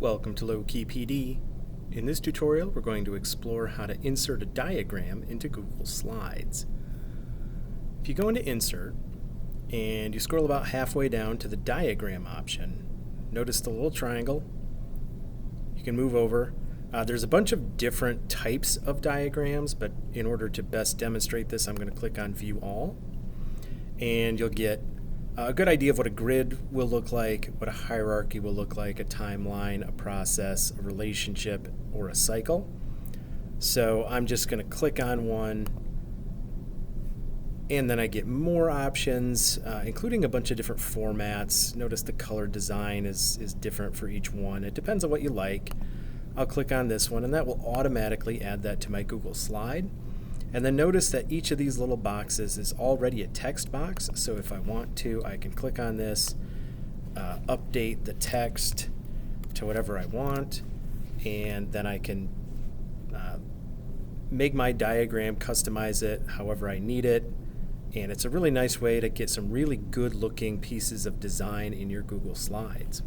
Welcome to Low-Key PD. In this tutorial, we're going to explore how to insert a diagram into Google Slides. If you go into Insert and you scroll about halfway down to the Diagram option, notice the little triangle. You can move over. There's a bunch of different types of diagrams, but in order to best demonstrate this, I'm going to click on View All, and you'll get a good idea of what a grid will look like, what a hierarchy will look like, a timeline, a process, a relationship, or a cycle. So I'm just going to click on one, and then I get more options, including a bunch of different formats. Notice the color design is different for each one. It depends on what you like. I'll click on this one, and that will automatically add that to my Google slide. And then notice that each of these little boxes is already a text box, so if I want to, I can click on this, update the text to whatever I want, and then I can make my diagram, customize it however I need it, and it's a really nice way to get some really good looking pieces of design in your Google Slides.